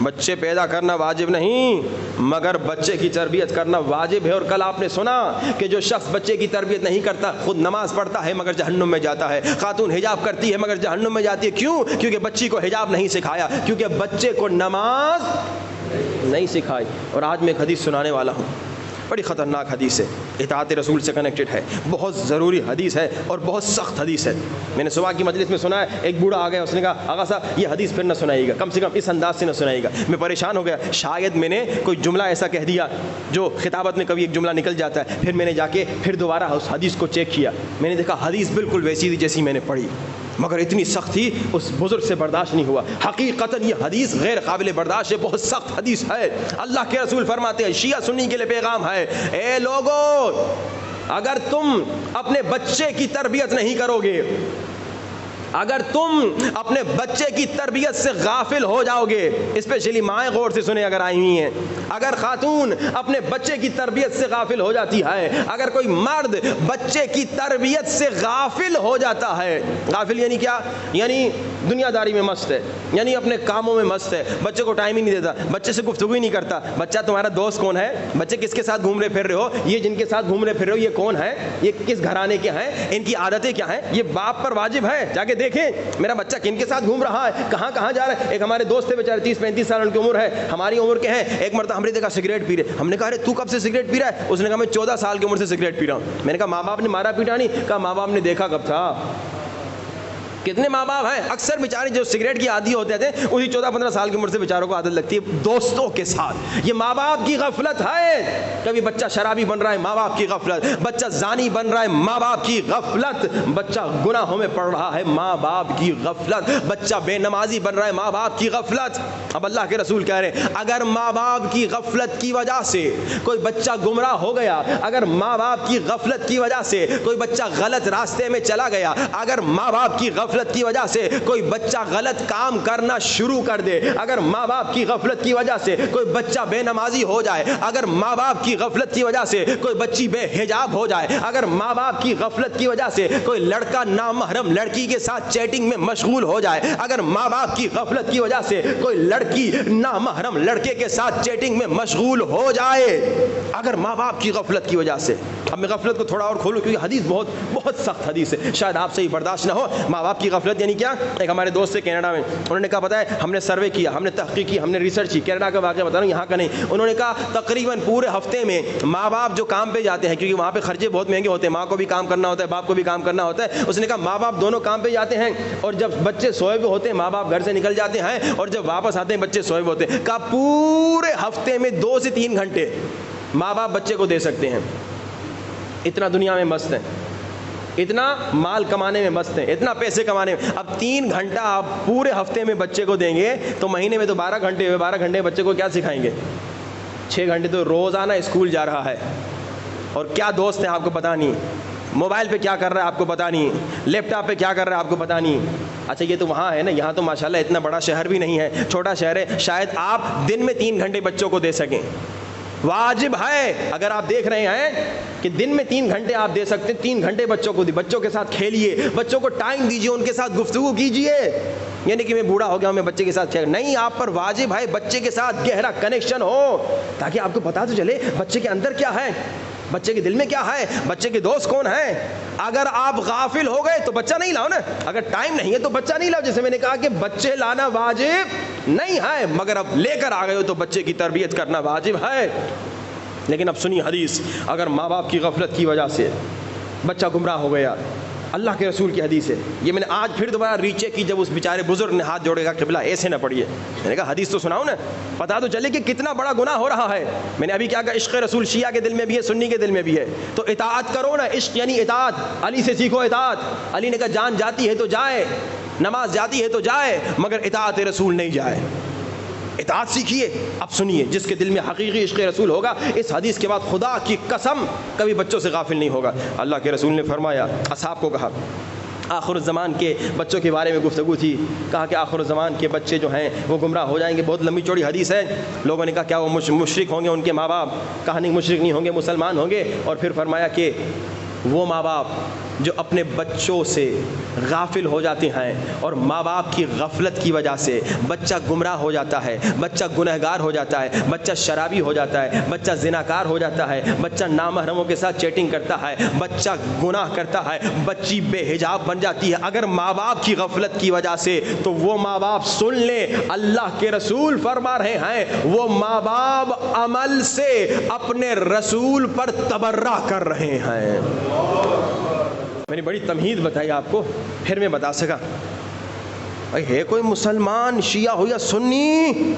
بچے پیدا کرنا واجب نہیں مگر بچے کی تربیت کرنا واجب ہے. اور کل آپ نے سنا کہ جو شخص بچے کی تربیت نہیں کرتا خود نماز پڑھتا ہے مگر جہنم میں جاتا ہے. خاتون حجاب کرتی ہے مگر جہنم میں جاتی ہے. کیوں؟ کیونکہ بچی کو حجاب نہیں سکھایا, کیونکہ بچے کو نماز نہیں سکھائی. اور آج میں ایک حدیث سنانے والا ہوں, بڑی خطرناک حدیث ہے, اطاعت رسول سے کنیکٹڈ ہے, بہت ضروری حدیث ہے اور بہت سخت حدیث ہے. میں نے صبح کی مجلس میں سنا ہے, ایک بوڑھا آ گیا, اس نے کہا آغا صاحب یہ حدیث پھر نہ سنائیے گا, کم سے کم اس انداز سے نہ سنائیے گا. میں پریشان ہو گیا, شاید میں نے کوئی جملہ ایسا کہہ دیا جو خطابت میں کبھی ایک جملہ نکل جاتا ہے. پھر میں نے جا کے پھر دوبارہ اس حدیث کو چیک کیا, میں نے دیکھا حدیث بالکل ویسی تھی جیسی میں نے پڑھی, مگر اتنی سخت تھی اس بزرگ سے برداشت نہیں ہوا. حقیقتاً یہ حدیث غیر قابل برداشت ہے, بہت سخت حدیث ہے. اللہ کے رسول فرماتے ہیں, شیعہ سنی کے لیے پیغام ہے, اے لوگو اگر تم اپنے بچے کی تربیت نہیں کرو گے, اگر تم اپنے بچے کی تربیت سے غافل ہو جاؤ گے, اسپیشلی مائیں غور سے سنیں اگر آئی ہوئی ہیں, اگر خاتون اپنے بچے کی تربیت سے غافل ہو جاتی ہے, اگر کوئی مرد بچے کی تربیت سے غافل ہو جاتا ہے, غافل یعنی کیا؟ یعنی دنیا داری میں مست ہے, یعنی اپنے کاموں میں مست ہے, بچے کو ٹائم ہی نہیں دیتا, بچے سے گفتگو ہی نہیں کرتا. بچہ تمہارا دوست کون ہے؟ بچے کس کے ساتھ گھوم رہے پھر رہے ہو, یہ جن کے ساتھ گھوم رہے پھر رہے ہو یہ کون ہے, یہ کس گھرانے کے ہیں, ان کی عادتیں کیا ہیں, یہ باپ پر واجب ہے جا کے دیکھیں میرا بچہ کن کے ساتھ گھوم رہا ہے, کہاں کہاں جا رہا ہے. ایک ہمارے دوست تھے بیچارے 30-35 سال ان کی عمر ہے, ہماری عمر کے ہیں. ایک مرتبہ ہم نے دیکھا سگریٹ پی رہے, ہم نے کہا ارے تو کب سے سگریٹ پی رہا ہے؟ اس نے کہا میں 14 سال کی عمر سے سگریٹ پی رہا ہوں. میں نے کہا ماں باپ نے مارا پیٹا نہیں؟ کہا ماں باپ نے دیکھا کب تھا. کتنے ماں باپ ہیں اکثر بیچارے جو سگریٹ کی عادی ہوتے تھے اسی 14-15 سال کی عمر سے بیچاروں کو عادت لگتی ہے دوستوں کے ساتھ. یہ ماں باپ کی غفلت ہے. کبھی بچہ شرابی بن رہا ہے, ماں باپ کی غفلت. بچہ زانی بن رہا ہے, ماں باپ کی غفلت. بچہ گناہوں میں پڑ رہا ہے, ماں باپ کی غفلت. بچہ بے نمازی بن رہا ہے, ماں باپ کی غفلت. اب اللہ کے رسول کہہ رہے ہیں اگر ماں باپ کی غفلت کی وجہ سے کوئی بچہ گمراہ ہو گیا, اگر ماں باپ کی غفلت کی وجہ سے کوئی بچہ غلط راستے میں چلا گیا, اگر ماں باپ کی غفلت کی وجہ سے کوئی بچہ غلط کام کرنا شروع کر دے, اگر ماں باپ کی غفلت کی وجہ سے کوئی بچہ بے نمازی ہو جائے, اگر ماں باپ کی غفلت کی وجہ سے کوئی بچی بے حجاب ہو جائے, اگر ماں باپ کی غفلت کی وجہ سے کوئی لڑکا نامحرم لڑکی کے ساتھ چیٹنگ میں مشغول ہو جائے, اگر ماں باپ کی غفلت کی وجہ سے کوئی لڑکی نامحرم لڑکے کے ساتھ چیٹنگ میں مشغول ہو جائے, اگر ماں باپ کی غفلت کی وجہ سے. اب میں غفلت کو تھوڑا اور کھولوں کیونکہ حدیث بہت بہت سخت حدیث ہے, شاید آپ سے ہی برداشت نہ ہو. ماں باپ کی غفلت یعنی کیا؟ ایک ہمارے دوست سے کینیڈا میں, انہوں نے کہا پتہ ہے ہم نے سروے کیا, ہم نے تحقیق کی, ہم نے ریسرچ کی, کینیڈا کا واقعہ بتا رہا ہوں یہاں کا نہیں. انہوں نے کہا تقریباً پورے ہفتے میں ماں باپ جو کام پہ جاتے ہیں, کیونکہ وہاں پہ خرچے بہت مہنگے ہوتے ہیں, ماں کو بھی کام کرنا ہوتا ہے, باپ کو بھی کام کرنا ہوتا ہے. اس نے کہا ماں باپ دونوں کام پہ جاتے ہیں, اور جب بچے سوئے ہوئے ہوتے ہیں ماں باپ گھر سے نکل جاتے ہیں, اور جب واپس آتے ہیں بچے سوئے ہوئے ہوتے ہیں. کہا پورے ہفتے میں 2 سے 3 گھنٹے ماں باپ بچے کو دے سکتے ہیں. اتنا دنیا میں مست ہیں, اتنا مال کمانے میں مست ہیں, اتنا پیسے کمانے میں. اب 3 گھنٹہ آپ پورے ہفتے میں بچے کو دیں گے تو مہینے میں تو 12 گھنٹے ہوئے. 12 گھنٹے بچے کو کیا سکھائیں گے؟ 6 گھنٹے تو روزانہ اسکول جا رہا ہے, اور کیا دوست ہیں آپ کو پتہ نہیں, موبائل پہ کیا کر رہا ہے آپ کو پتہ نہیں, لیپ ٹاپ پہ کیا کر رہا ہے آپ کو پتہ نہیں. اچھا یہ تو وہاں ہے نا, یہاں تو ماشاءاللہ اتنا بڑا شہر بھی نہیں ہے, چھوٹا شہر ہے, شاید آپ دن میں 3 گھنٹے بچوں کو دے سکیں. واجب ہے اگر آپ دیکھ رہے ہیں کہ دن میں 3 گھنٹے آپ دے سکتے ہیں, 3 گھنٹے بچوں کو دی, بچوں کے ساتھ کھیلیے, بچوں کو ٹائم دیجیے, ان کے ساتھ گفتگو کیجیے. یعنی کہ میں بوڑھا ہو گیا ہوں میں بچے کے ساتھ کھیل نہیں, آپ پر واجب ہے بچے کے ساتھ گہرا کنیکشن ہو, تاکہ آپ کو پتا تو چلے بچے کے اندر کیا ہے, بچے کے دل میں کیا ہے, بچے کے دوست کون ہیں. اگر آپ غافل ہو گئے تو بچہ نہیں لاؤ نا, اگر ٹائم نہیں ہے تو بچہ نہیں لاؤ. جیسے میں نے کہا کہ بچے لانا واجب نہیں ہے, مگر اب لے کر آ گئے ہو تو بچے کی تربیت کرنا واجب ہے. لیکن اب سنی حدیث, اگر ماں باپ کی غفلت کی وجہ سے بچہ گمراہ ہو گیا, اللہ کے رسول کی حدیث ہے, یہ میں نے آج پھر دوبارہ ریچیک کی جب اس بیچارے بزرگ نے ہاتھ جوڑے گا قبلہ ایسے نہ پڑھیے, میں نے کہا حدیث تو سناؤ نا, پتا تو چلے کہ کتنا بڑا گناہ ہو رہا ہے. میں نے ابھی کیا کہا, عشق رسول شیعہ کے دل میں بھی ہے, سنی کے دل میں بھی ہے, تو اطاعت کرو نا. عشق یعنی اطاعت, علی سے سیکھو اطاعت. علی نے کہا جان جاتی ہے تو جائے, نماز جاتی ہے تو جائے, مگر اطاعت رسول نہیں جائے. اطاعت سیکھیے. اب سنیے, جس کے دل میں حقیقی عشق رسول ہوگا اس حدیث کے بعد خدا کی قسم کبھی بچوں سے غافل نہیں ہوگا. اللہ کے رسول نے فرمایا, اصحاب کو کہا, آخر الزمان کے بچوں کے بارے میں گفتگو تھی, کہا کہ آخر الزمان کے بچے جو ہیں وہ گمراہ ہو جائیں گے. بہت لمبی چوڑی حدیث ہے. لوگوں نے کہا کیا وہ مشرک ہوں گے ان کے ماں باپ؟ کہا نہیں مشرک نہیں ہوں گے, مسلمان ہوں گے. اور پھر فرمایا کہ وہ ماں باپ جو اپنے بچوں سے غافل ہو جاتے ہیں اور ماں باپ کی غفلت کی وجہ سے بچہ گمراہ ہو جاتا ہے، بچہ گنہگار ہو جاتا ہے، بچہ شرابی ہو جاتا ہے، بچہ زناکار ہو جاتا ہے، بچہ نامحرموں کے ساتھ چیٹنگ کرتا ہے، بچہ گناہ کرتا ہے، بچی بے حجاب بن جاتی ہے اگر ماں باپ کی غفلت کی وجہ سے، تو وہ ماں باپ سن لیں اللہ کے رسول فرما رہے ہیں وہ ماں باپ عمل سے اپنے رسول پر تبرہ کر رہے ہیں۔ میں نے بڑی تمہید بتائی آپ کو، پھر میں بتا سکا بھائی ہے کوئی مسلمان شیعہ ہو یا سنی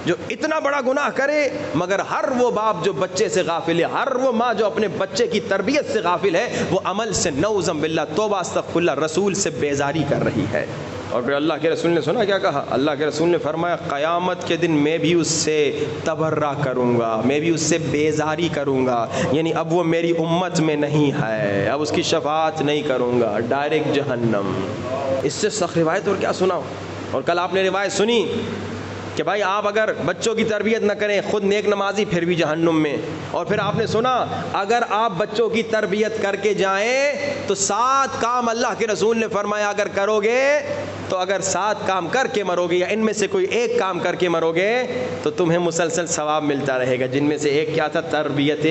جو اتنا بڑا گناہ کرے مگر ہر وہ باپ جو بچے سے غافل ہے، ہر وہ ماں جو اپنے بچے کی تربیت سے غافل ہے، وہ عمل سے نعوذ باللہ توبہ استغفر اللہ رسول سے بیزاری کر رہی ہے۔ اور پھر اللہ کے رسول نے سنا کیا کہا؟ اللہ کے رسول نے فرمایا قیامت کے دن میں بھی اس سے تبرہ کروں گا، میں بھی اس سے بیزاری کروں گا، یعنی اب وہ میری امت میں نہیں ہے، اب اس کی شفاعت نہیں کروں گا، ڈائریکٹ جہنم۔ اس سے سخت روایت اور کیا سناؤ؟ اور کل آپ نے روایت سنی کہ بھائی آپ اگر بچوں کی تربیت نہ کریں خود نیک نمازی پھر بھی جہنم میں، اور پھر آپ نے سنا اگر آپ بچوں کی تربیت کر کے جائیں تو 7 کام اللہ کے رسول نے فرمایا اگر کرو گے تو اگر 7 کام کر کے مرو گے یا ان میں سے کوئی ایک کام کر کے مرو گے تو تمہیں مسلسل ثواب ملتا رہے گا، جن میں سے ایک کیا تھا؟ تربیت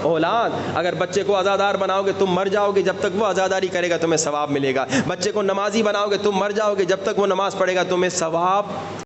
اولاد۔ اگر بچے کو عزادار بناؤ گے تم مر جاؤ گے، جب تک وہ عزاداری کرے گا تمہیں ثواب ملے گا۔ بچے کو نمازی بناؤ گے تم مر جاؤ گے، جب تک وہ نماز پڑھے گا تمہیں ثواب